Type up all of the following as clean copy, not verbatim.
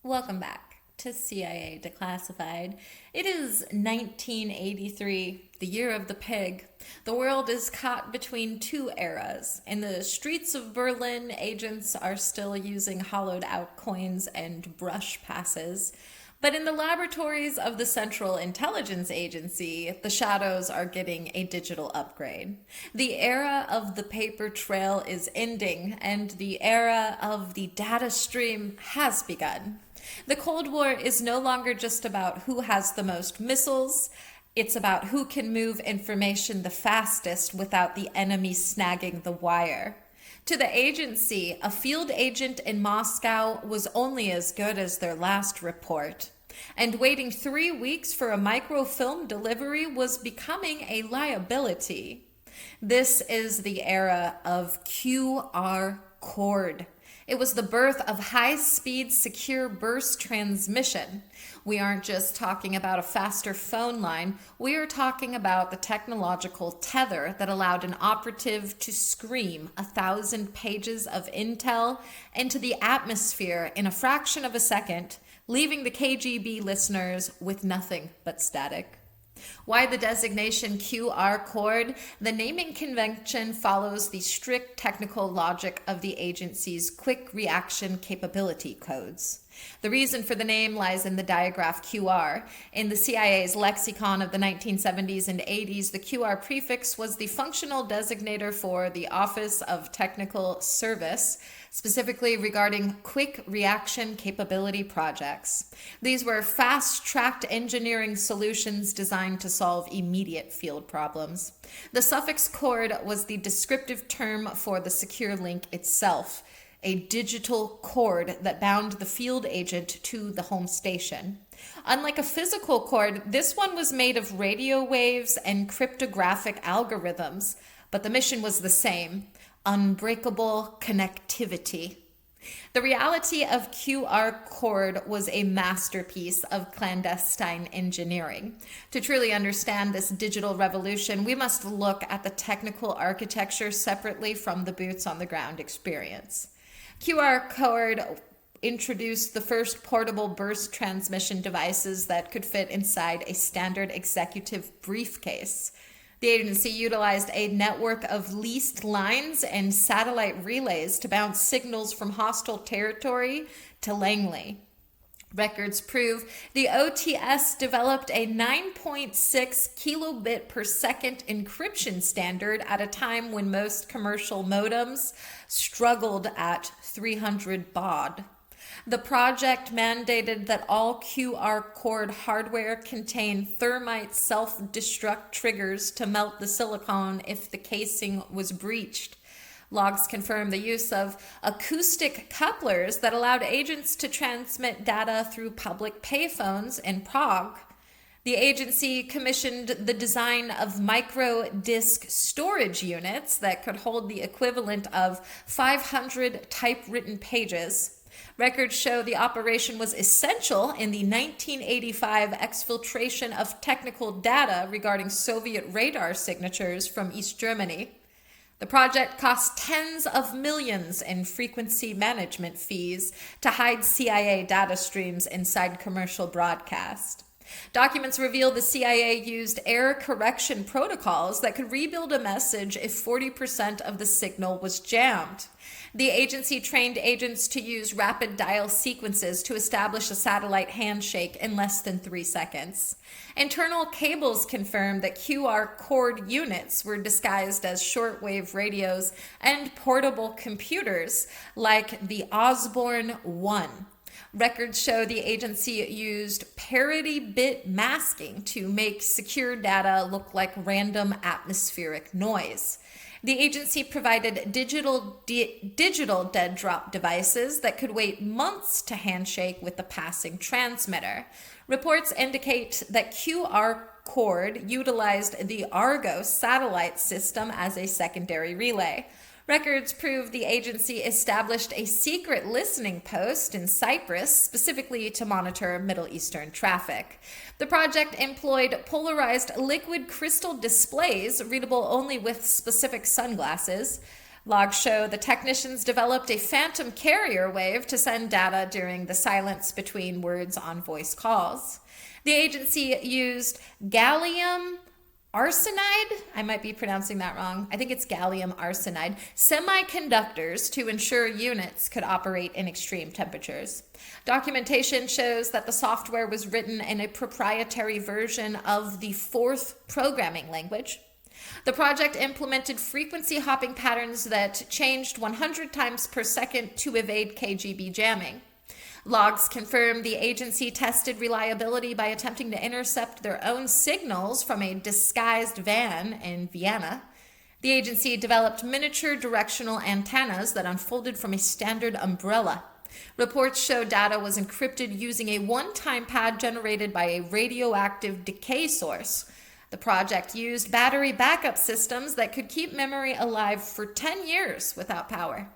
Welcome back to CIA Declassified. It is 1983, the year of the pig. The world is caught between two eras. In the streets of Berlin, agents are still using hollowed out coins and brush passes. But in the laboratories of the Central Intelligence Agency, the shadows are getting a digital upgrade. The era of the paper trail is ending, and the era of the data stream has begun. The Cold War is no longer just about who has the most missiles. It's about who can move information the fastest without the enemy snagging the wire. To the agency, a field agent in Moscow was only as good as their last report. And waiting 3 weeks for a microfilm delivery was becoming a liability. This is the era of QRCORD. It was the birth of high-speed secure burst transmission. We aren't just talking about a faster phone line, we are talking about the technological tether that allowed an operative to scream 1,000 pages of intel into the atmosphere in a fraction of a second, leaving the KGB listeners with nothing but static. Why the designation QRCORD? The naming convention follows the strict technical logic of the agency's quick reaction capability codes. The reason for the name lies in the digraph QR. In the CIA's lexicon of the 1970s and 80s, the QR prefix was the functional designator for the Office of Technical Service, specifically regarding quick reaction capability projects. These were fast-tracked engineering solutions designed to solve immediate field problems. The suffix cord was the descriptive term for the secure link itself, a digital cord that bound the field agent to the home station. Unlike a physical cord, this one was made of radio waves and cryptographic algorithms, but the mission was the same: unbreakable connectivity. The reality of QRCORD was a masterpiece of clandestine engineering. To truly understand this digital revolution, we must look at the technical architecture separately from the boots on the ground experience. QRCORD introduced the first portable burst transmission devices that could fit inside a standard executive briefcase. The agency utilized a network of leased lines and satellite relays to bounce signals from hostile territory to Langley. Records prove the OTS developed a 9.6 kilobit per second encryption standard at a time when most commercial modems struggled at 300 baud. The project mandated that all QRCORD hardware contain thermite self-destruct triggers to melt the silicon if the casing was breached. Logs confirm the use of acoustic couplers that allowed agents to transmit data through public payphones in Prague. The agency commissioned the design of micro-disk storage units that could hold the equivalent of 500 typewritten pages. Records show the operation was essential in the 1985 exfiltration of technical data regarding Soviet radar signatures from East Germany. The project cost tens of millions in frequency management fees to hide CIA data streams inside commercial broadcast. Documents reveal the CIA used error correction protocols that could rebuild a message if 40% of the signal was jammed. The agency trained agents to use rapid dial sequences to establish a satellite handshake in less than 3 seconds. Internal cables confirmed that QRCORD units were disguised as shortwave radios and portable computers like the Osborne 1. Records show the agency used parity bit masking to make secure data look like random atmospheric noise. The agency provided digital dead drop devices that could wait months to handshake with the passing transmitter. Reports indicate that QRCORD utilized the Argos satellite system as a secondary relay. Records prove the agency established a secret listening post in Cyprus specifically to monitor Middle Eastern traffic. The project employed polarized liquid crystal displays readable only with specific sunglasses. Logs show the technicians developed a phantom carrier wave to send data during the silence between words on voice calls. The agency used gallium arsenide, I might be pronouncing that wrong, I think it's gallium arsenide, semiconductors to ensure units could operate in extreme temperatures. Documentation shows that the software was written in a proprietary version of the 4th programming language. The project implemented frequency hopping patterns that changed 100 times per second to evade KGB jamming. Logs confirm the agency tested reliability by attempting to intercept their own signals from a disguised van in Vienna. The agency developed miniature directional antennas that unfolded from a standard umbrella. Reports show data was encrypted using a one-time pad generated by a radioactive decay source. The project used battery backup systems that could keep memory alive for 10 years without power.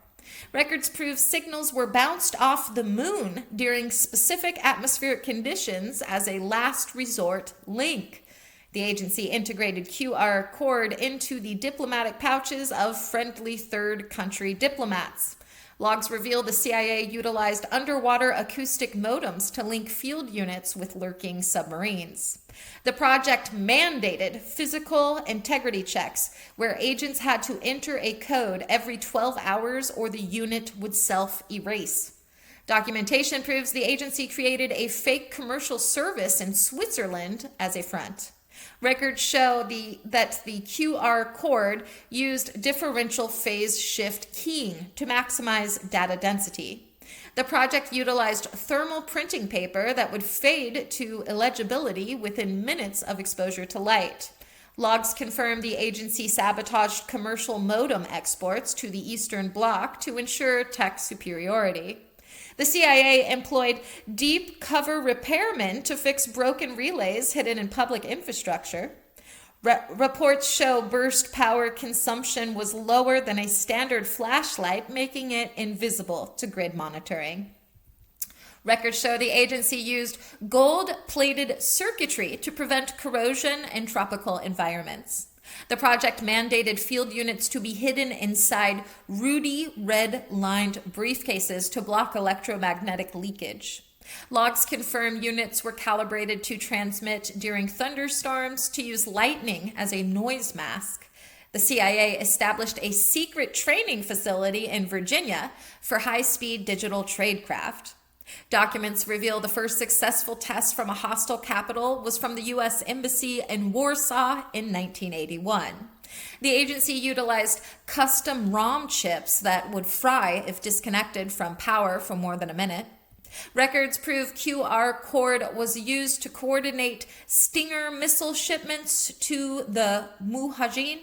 Records prove signals were bounced off the moon during specific atmospheric conditions as a last resort link. The agency integrated QRCORD into the diplomatic pouches of friendly third country diplomats. Logs reveal the CIA utilized underwater acoustic modems to link field units with lurking submarines. The project mandated physical integrity checks, where agents had to enter a code every 12 hours or the unit would self-erase. Documentation proves the agency created a fake commercial service in Switzerland as a front. Records show that the QRCORD used differential phase shift keying to maximize data density. The project utilized thermal printing paper that would fade to illegibility within minutes of exposure to light. Logs confirm the agency sabotaged commercial modem exports to the Eastern Bloc to ensure tech superiority. The CIA employed deep cover repairmen to fix broken relays hidden in public infrastructure. Reports show burst power consumption was lower than a standard flashlight, making it invisible to grid monitoring. Records show the agency used gold-plated circuitry to prevent corrosion in tropical environments. The project mandated field units to be hidden inside ruby red-lined briefcases to block electromagnetic leakage. Logs confirm units were calibrated to transmit during thunderstorms to use lightning as a noise mask. The CIA established a secret training facility in Virginia for high-speed digital tradecraft. Documents reveal the first successful test from a hostile capital was from the U.S. Embassy in Warsaw in 1981. The agency utilized custom ROM chips that would fry if disconnected from power for more than a minute. Records prove QRCORD was used to coordinate Stinger missile shipments to the Mujahideen.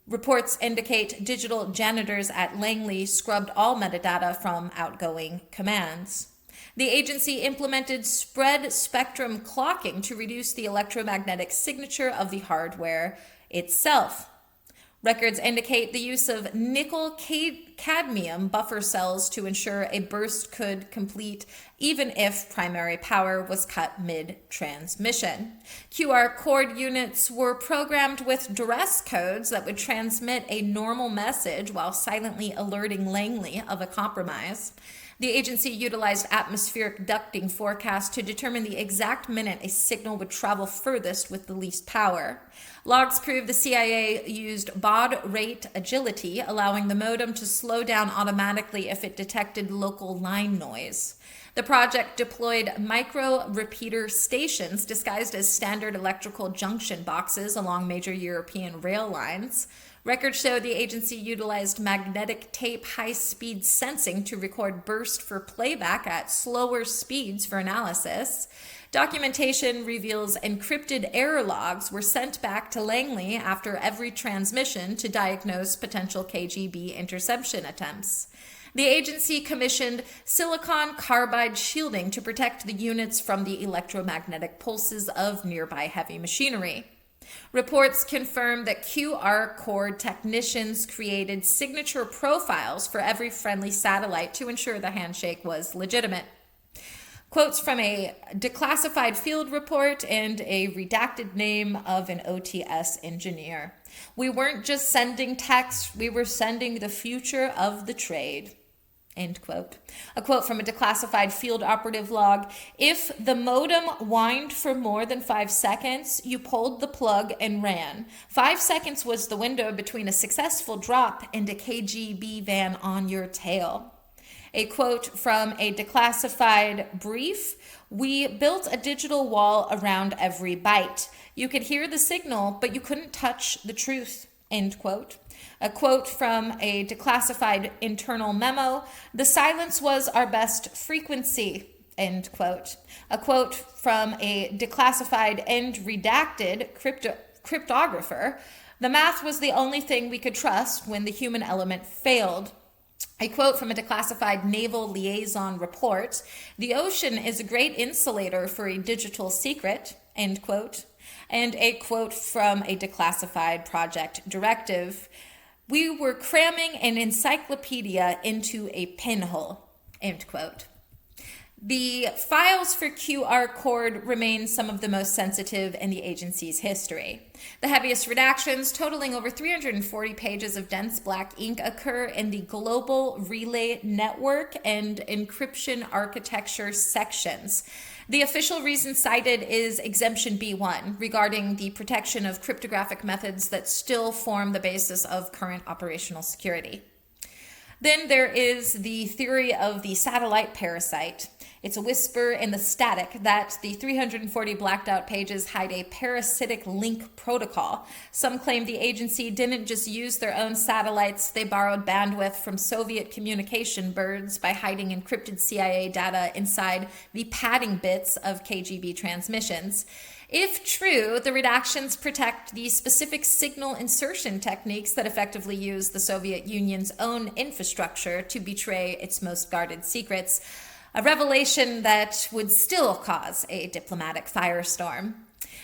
Reports indicate digital janitors at Langley scrubbed all metadata from outgoing commands. The agency implemented spread spectrum clocking to reduce the electromagnetic signature of the hardware itself. Records indicate the use of nickel-cadmium buffer cells to ensure a burst could complete even if primary power was cut mid-transmission. QRCORD units were programmed with duress codes that would transmit a normal message while silently alerting Langley of a compromise. The agency utilized atmospheric ducting forecasts to determine the exact minute a signal would travel furthest with the least power. Logs prove the CIA used baud rate agility, allowing the modem to slow down automatically if it detected local line noise. The project deployed micro repeater stations disguised as standard electrical junction boxes along major European rail lines. Records show the agency utilized magnetic tape high-speed sensing to record burst for playback at slower speeds for analysis. Documentation reveals encrypted error logs were sent back to Langley after every transmission to diagnose potential KGB interception attempts. The agency commissioned silicon carbide shielding to protect the units from the electromagnetic pulses of nearby heavy machinery. Reports confirm that QRCORD technicians created signature profiles for every friendly satellite to ensure the handshake was legitimate. Quotes from a declassified field report and a redacted name of an OTS engineer. We weren't just sending text, we were sending the future of the trade. End quote. A quote from a declassified field operative log. If the modem whined for more than 5 seconds, you pulled the plug and ran. 5 seconds was the window between a successful drop and a KGB van on your tail. A quote from a declassified brief. We built a digital wall around every byte. You could hear the signal, but you couldn't touch the truth. End quote. A quote from a declassified internal memo. The silence was our best frequency. End quote. A quote from a declassified and redacted cryptographer. The math was the only thing we could trust when the human element failed. A quote from a declassified naval liaison report. The ocean is a great insulator for a digital secret. End quote. And a quote from a declassified project directive. We were cramming an encyclopedia into a pinhole. End quote. The files for QRCORD remain some of the most sensitive in the agency's history. The heaviest redactions, totaling over 340 pages of dense black ink, occur in the Global Relay Network and Encryption Architecture sections. The official reason cited is Exemption B1 regarding the protection of cryptographic methods that still form the basis of current operational security. Then there is the theory of the satellite parasite. It's a whisper in the static that the 340 blacked out pages hide a parasitic link protocol. Some claim the agency didn't just use their own satellites, they borrowed bandwidth from Soviet communication birds by hiding encrypted CIA data inside the padding bits of KGB transmissions. If true, the redactions protect the specific signal insertion techniques that effectively use the Soviet Union's own infrastructure to betray its most guarded secrets. A revelation that would still cause a diplomatic firestorm.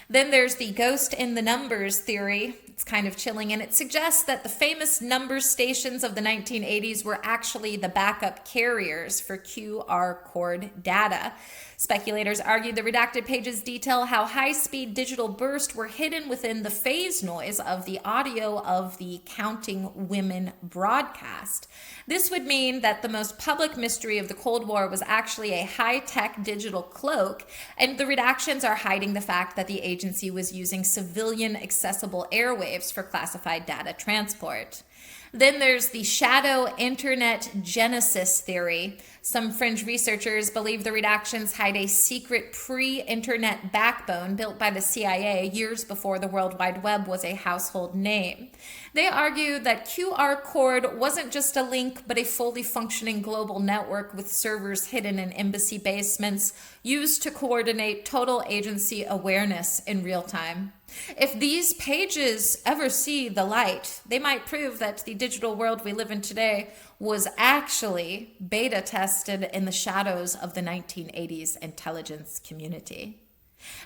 Then there's the ghost in the numbers theory. It's kind of chilling, and it suggests that the famous number stations of the 1980s were actually the backup carriers for QRCORD data. Speculators argue the redacted pages detail how high-speed digital bursts were hidden within the phase noise of the audio of the Counting Women broadcast. This would mean that the most public mystery of the Cold War was actually a high-tech digital cloak, and the redactions are hiding the fact that the agency was using civilian-accessible airwaves for classified data transport. Then there's the shadow internet genesis theory. Some fringe researchers believe the redactions hide a secret pre-internet backbone built by the CIA years before the World Wide Web was a household name. They argue that QRCORD wasn't just a link, but a fully functioning global network with servers hidden in embassy basements used to coordinate total agency awareness in real time. If these pages ever see the light, they might prove that the digital world we live in today was actually beta tested in the shadows of the 1980s intelligence community.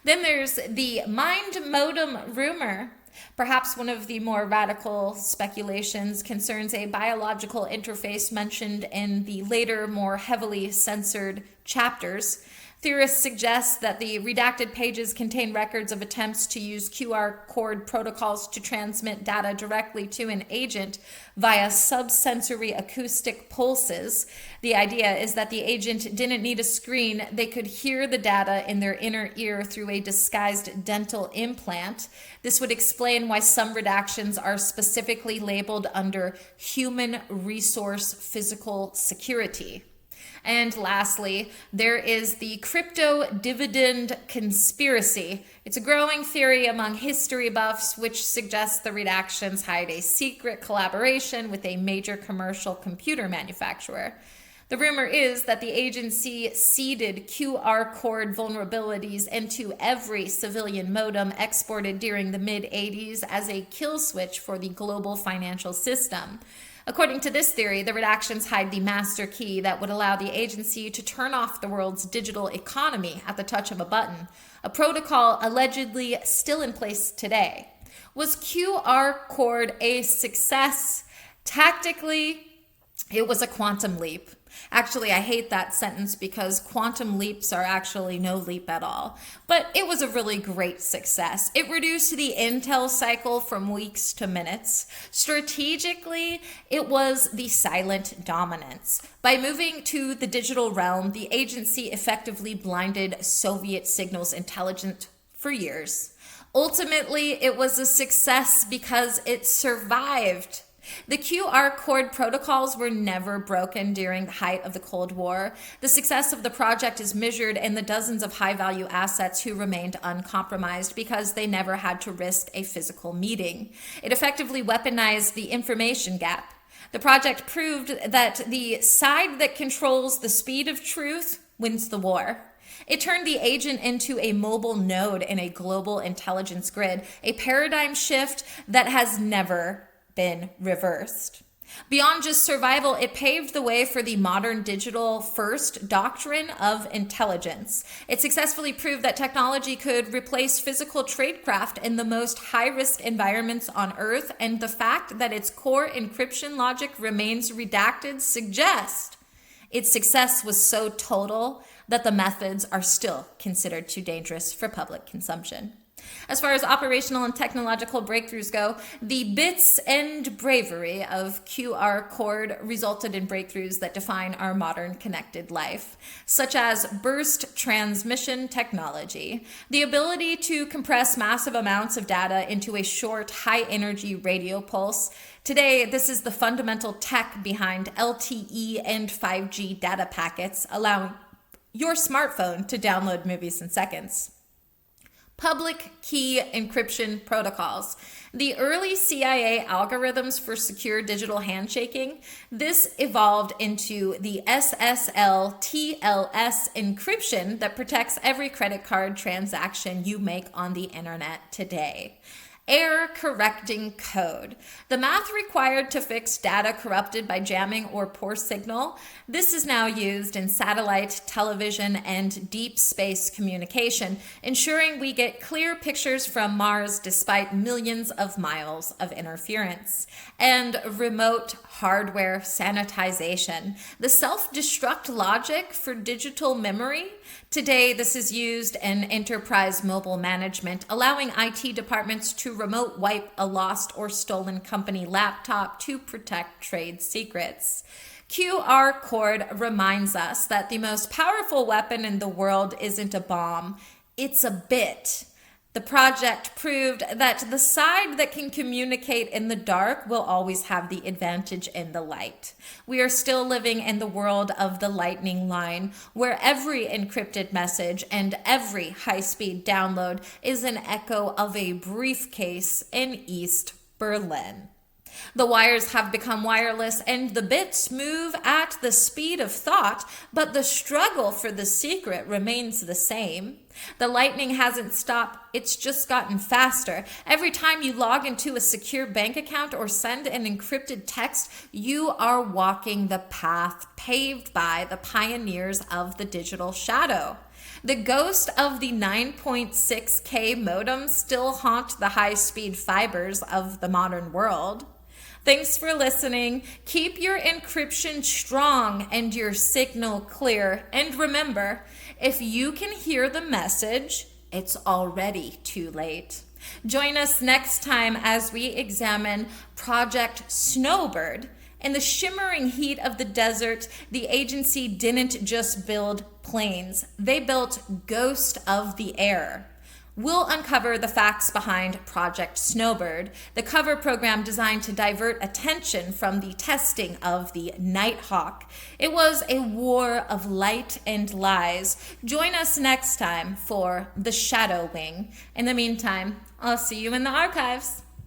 Then there's the mind modem rumor. Perhaps one of the more radical speculations concerns a biological interface mentioned in the later, more heavily censored chapters. Theorists suggest that the redacted pages contain records of attempts to use QRCORD protocols to transmit data directly to an agent via subsensory acoustic pulses. The idea is that the agent didn't need a screen. They could hear the data in their inner ear through a disguised dental implant. This would explain why some redactions are specifically labeled under human resource physical security. And lastly, there is the crypto dividend conspiracy. It's a growing theory among history buffs, which suggests the redactions hide a secret collaboration with a major commercial computer manufacturer. The rumor is that the agency seeded QRCORD vulnerabilities into every civilian modem exported during the mid-80s as a kill switch for the global financial system. According to this theory, the redactions hide the master key that would allow the agency to turn off the world's digital economy at the touch of a button, a protocol allegedly still in place today. Was QRCORD a success? Tactically, it was a quantum leap. Actually, I hate that sentence because quantum leaps are actually no leap at all. But it was a really great success. It reduced the intel cycle from weeks to minutes. Strategically, it was the silent dominance. By moving to the digital realm, the agency effectively blinded Soviet signals intelligence for years. Ultimately, it was a success because it survived. The QRCORD protocols were never broken during the height of the Cold War. The success of the project is measured in the dozens of high-value assets who remained uncompromised because they never had to risk a physical meeting. It effectively weaponized the information gap. The project proved that the side that controls the speed of truth wins the war. It turned the agent into a mobile node in a global intelligence grid, a paradigm shift that has never been reversed. Beyond just survival, it paved the way for the modern digital first doctrine of intelligence. It successfully proved that technology could replace physical tradecraft in the most high-risk environments on Earth, and the fact that its core encryption logic remains redacted suggests its success was so total that the methods are still considered too dangerous for public consumption. As far as operational and technological breakthroughs go, the bits and bravery of QRCORD resulted in breakthroughs that define our modern connected life, such as burst transmission technology, the ability to compress massive amounts of data into a short, high-energy radio pulse. Today, this is the fundamental tech behind LTE and 5G data packets, allowing your smartphone to download movies in seconds. Public key encryption protocols. The early CIA algorithms for secure digital handshaking, this evolved into the SSL TLS encryption that protects every credit card transaction you make on the internet today. Error correcting code. The math required to fix data corrupted by jamming or poor signal. This is now used in satellite, television, and deep space communication, ensuring we get clear pictures from Mars despite millions of miles of interference. And remote hardware sanitization. The self-destruct logic for digital memory. Today, this is used in enterprise mobile management, allowing IT departments to remote wipe a lost or stolen company laptop to protect trade secrets. QRCORD reminds us that the most powerful weapon in the world isn't a bomb, it's a bit. The project proved that the side that can communicate in the dark will always have the advantage in the light. We are still living in the world of the lightning line, where every encrypted message and every high-speed download is an echo of a briefcase in East Berlin. The wires have become wireless and the bits move at the speed of thought, but the struggle for the secret remains the same. The lightning hasn't stopped, it's just gotten faster. Every time you log into a secure bank account or send an encrypted text, you are walking the path paved by the pioneers of the digital shadow. The ghost of the 9.6K modem still haunt the high-speed fibers of the modern world. Thanks for listening. Keep your encryption strong and your signal clear. And remember, if you can hear the message, it's already too late. Join us next time as we examine Project Snowbird. In the shimmering heat of the desert, the agency didn't just build planes. They built Ghost of the Air. We'll uncover the facts behind Project Snowbird, the cover program designed to divert attention from the testing of the Nighthawk. It was a war of light and lies. Join us next time for The Shadow Wing. In the meantime, I'll see you in the archives.